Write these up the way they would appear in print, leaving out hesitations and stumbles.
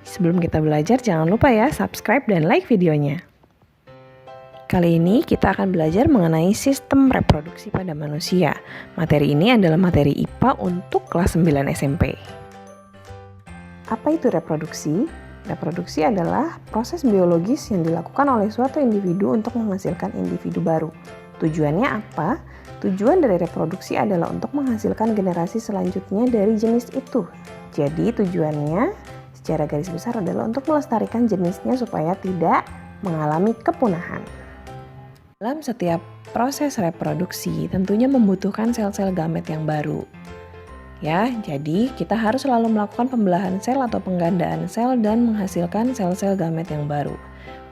Sebelum kita belajar, jangan lupa ya subscribe dan like videonya. Kali ini kita akan belajar mengenai sistem reproduksi pada manusia. Materi ini adalah materi IPA untuk kelas 9 SMP. Apa itu reproduksi? Reproduksi adalah proses biologis yang dilakukan oleh suatu individu untuk menghasilkan individu baru. Tujuannya apa? Tujuan dari reproduksi adalah untuk menghasilkan generasi selanjutnya dari jenis itu. Jadi tujuannya secara garis besar adalah untuk melestarikan jenisnya supaya tidak mengalami kepunahan. Dalam setiap proses reproduksi tentunya membutuhkan sel-sel gamet yang baru. Ya, jadi kita harus selalu melakukan pembelahan sel atau penggandaan sel dan menghasilkan sel-sel gamet yang baru.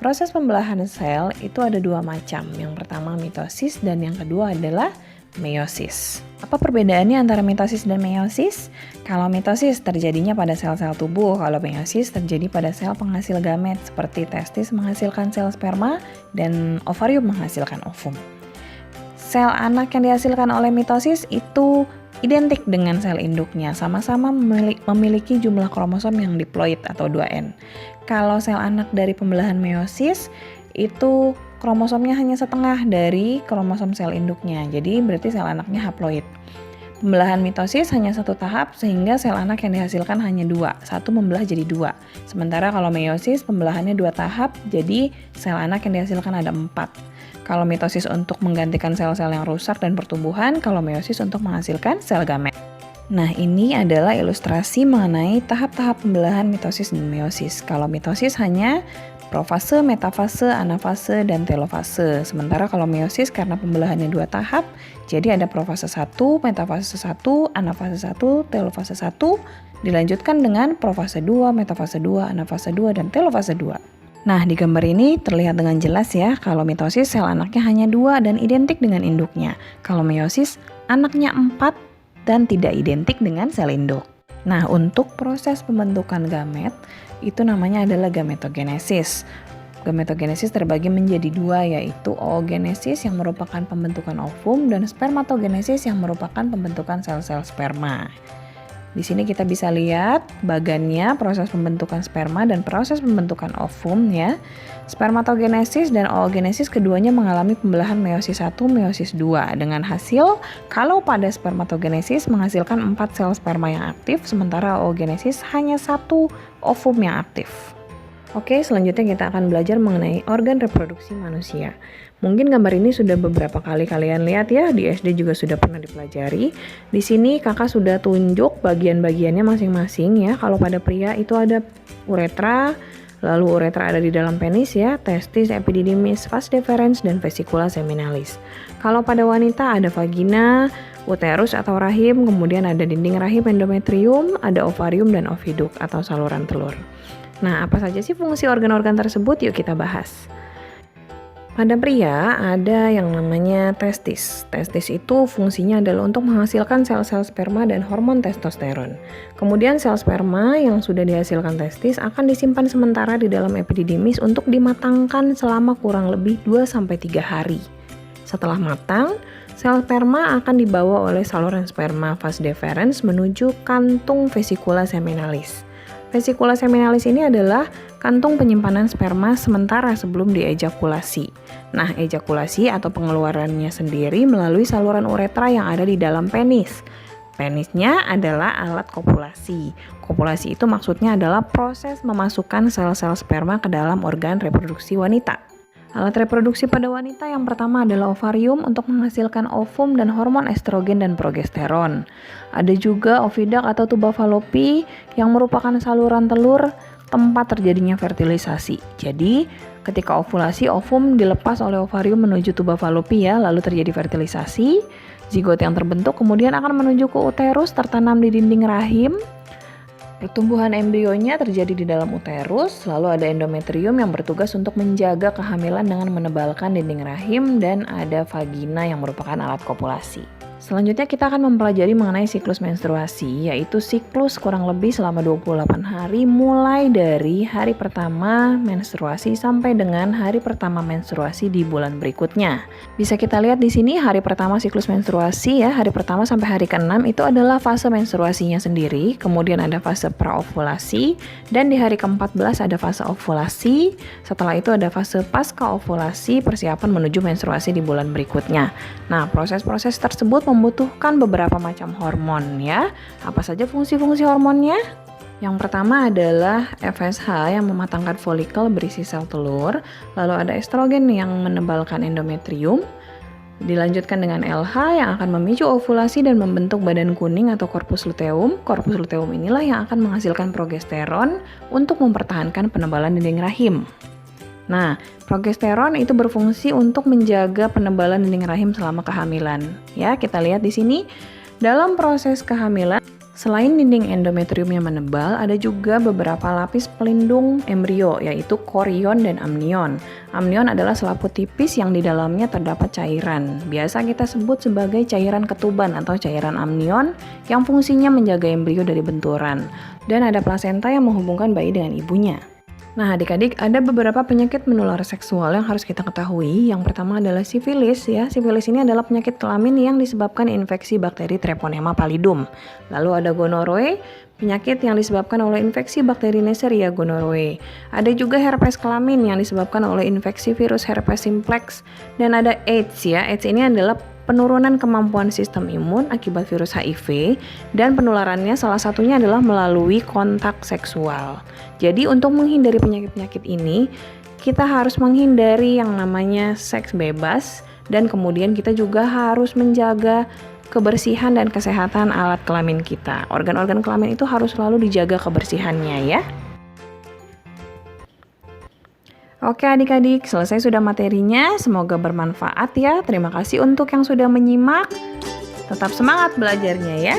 Proses pembelahan sel itu ada dua macam. Yang pertama mitosis dan yang kedua adalah meiosis. Apa perbedaannya antara mitosis dan meiosis? Kalau mitosis terjadinya pada sel-sel tubuh, kalau meiosis terjadi pada sel penghasil gamet seperti testis menghasilkan sel sperma dan ovarium menghasilkan ovum. Sel anak yang dihasilkan oleh mitosis itu identik dengan sel induknya, sama-sama memiliki jumlah kromosom yang diploid atau 2N. Kalau sel anak dari pembelahan meiosis itu kromosomnya hanya setengah dari kromosom sel induknya, jadi berarti sel anaknya haploid. Pembelahan mitosis hanya satu tahap sehingga sel anak yang dihasilkan hanya dua, satu membelah jadi dua. Sementara kalau meiosis pembelahannya dua tahap, jadi sel anak yang dihasilkan ada 4. Kalau mitosis untuk menggantikan sel-sel yang rusak dan pertumbuhan, kalau meiosis untuk menghasilkan sel gamet. Nah, ini adalah ilustrasi mengenai tahap-tahap pembelahan mitosis dan meiosis. Kalau mitosis hanya profase, metafase, anafase, dan telofase. Sementara kalau meiosis karena pembelahannya dua tahap, jadi ada profase 1, metafase 1, anafase 1, telofase 1, dilanjutkan dengan profase 2, metafase 2, anafase 2, dan telofase 2. Nah, di gambar ini terlihat dengan jelas ya, kalau mitosis sel anaknya hanya 2 dan identik dengan induknya. Kalau meiosis, anaknya 4 dan tidak identik dengan sel induk. Nah, untuk proses pembentukan gamet, itu namanya adalah gametogenesis. Gametogenesis terbagi menjadi dua, yaitu oogenesis yang merupakan pembentukan ovum dan spermatogenesis yang merupakan pembentukan sel-sel sperma. Di sini kita bisa lihat bagannya proses pembentukan sperma dan proses pembentukan ovum ya. Spermatogenesis dan oogenesis keduanya mengalami pembelahan meiosis 1, meiosis 2 dengan hasil kalau pada spermatogenesis menghasilkan 4 sel sperma yang aktif sementara oogenesis hanya 1 ovum yang aktif. Oke, selanjutnya kita akan belajar mengenai organ reproduksi manusia. Mungkin gambar ini sudah beberapa kali kalian lihat ya, di SD juga sudah pernah dipelajari. Di sini kakak sudah tunjuk bagian-bagiannya masing-masing ya. Kalau pada pria itu ada uretra, lalu uretra ada di dalam penis ya, testis, epididymis, vas deferens, dan vesicula seminalis. Kalau pada wanita ada vagina, uterus atau rahim, kemudian ada dinding rahim endometrium, ada ovarium dan oviduk atau saluran telur. Nah, apa saja sih fungsi organ-organ tersebut? Yuk kita bahas. Pada pria ada yang namanya testis. Testis itu fungsinya adalah untuk menghasilkan sel-sel sperma dan hormon testosteron. Kemudian sel sperma yang sudah dihasilkan testis akan disimpan sementara di dalam epididymis untuk dimatangkan selama kurang lebih 2-3 hari. Setelah matang, sel sperma akan dibawa oleh saluran sperma vas deferens menuju kantung vesicula seminalis. Vesicula seminalis ini adalah kantung penyimpanan sperma sementara sebelum diejakulasi. Nah, ejakulasi atau pengeluarannya sendiri melalui saluran uretra yang ada di dalam penis. Penisnya adalah alat kopulasi. Kopulasi itu maksudnya adalah proses memasukkan sel-sel sperma ke dalam organ reproduksi wanita. Alat reproduksi pada wanita yang pertama adalah ovarium untuk menghasilkan ovum dan hormon estrogen dan progesteron. Ada juga oviduct atau tuba Fallopi yang merupakan saluran telur tempat terjadinya fertilisasi. Jadi, ketika ovulasi, ovum dilepas oleh ovarium menuju tuba Fallopi ya, lalu terjadi fertilisasi. Zigot yang terbentuk kemudian akan menuju ke uterus tertanam di dinding rahim. Pertumbuhan embrionya terjadi di dalam uterus, lalu ada endometrium yang bertugas untuk menjaga kehamilan dengan menebalkan dinding rahim dan ada vagina yang merupakan alat kopulasi. Selanjutnya kita akan mempelajari mengenai siklus menstruasi, yaitu siklus kurang lebih selama 28 hari mulai dari hari pertama menstruasi sampai dengan hari pertama menstruasi di bulan berikutnya. Bisa kita lihat di sini hari pertama siklus menstruasi ya, hari pertama sampai hari ke-6 itu adalah fase menstruasinya sendiri, kemudian ada fase praovulasi, dan di hari ke-14 ada fase ovulasi, setelah itu ada fase pasca ovulasi, persiapan menuju menstruasi di bulan berikutnya. Nah, proses-proses tersebut membutuhkan beberapa macam hormon ya. Apa saja fungsi-fungsi hormonnya? Yang pertama adalah FSH yang mematangkan folikel berisi sel telur, lalu ada estrogen yang menebalkan endometrium, dilanjutkan dengan LH yang akan memicu ovulasi dan membentuk badan kuning atau korpus luteum. Korpus luteum inilah yang akan menghasilkan progesteron untuk mempertahankan penebalan dinding rahim. Nah, progesteron itu berfungsi untuk menjaga penebalan dinding rahim selama kehamilan. Ya, kita lihat di sini dalam proses kehamilan, selain dinding endometrium yang menebal, ada juga beberapa lapis pelindung embrio, yaitu korion dan amnion. Amnion adalah selaput tipis yang di dalamnya terdapat cairan. Biasa kita sebut sebagai cairan ketuban atau cairan amnion yang fungsinya menjaga embrio dari benturan. Dan ada plasenta yang menghubungkan bayi dengan ibunya. Nah, adik-adik, ada beberapa penyakit menular seksual yang harus kita ketahui. Yang pertama adalah sifilis ya. Sifilis ini adalah penyakit kelamin yang disebabkan infeksi bakteri Treponema pallidum. Lalu ada gonorrhoe, penyakit yang disebabkan oleh infeksi bakteri Neisseria gonorrhoeae. Ada juga herpes kelamin yang disebabkan oleh infeksi virus herpes simplex. Dan ada AIDS ya. AIDS ini adalah penurunan kemampuan sistem imun akibat virus HIV, dan penularannya salah satunya adalah melalui kontak seksual. Jadi untuk menghindari penyakit-penyakit ini, kita harus menghindari yang namanya seks bebas, dan kemudian kita juga harus menjaga kebersihan dan kesehatan alat kelamin kita. Organ-organ kelamin itu harus selalu dijaga kebersihannya ya. Oke adik-adik, selesai sudah materinya, semoga bermanfaat ya. Terima kasih untuk yang sudah menyimak. Tetap semangat belajarnya ya.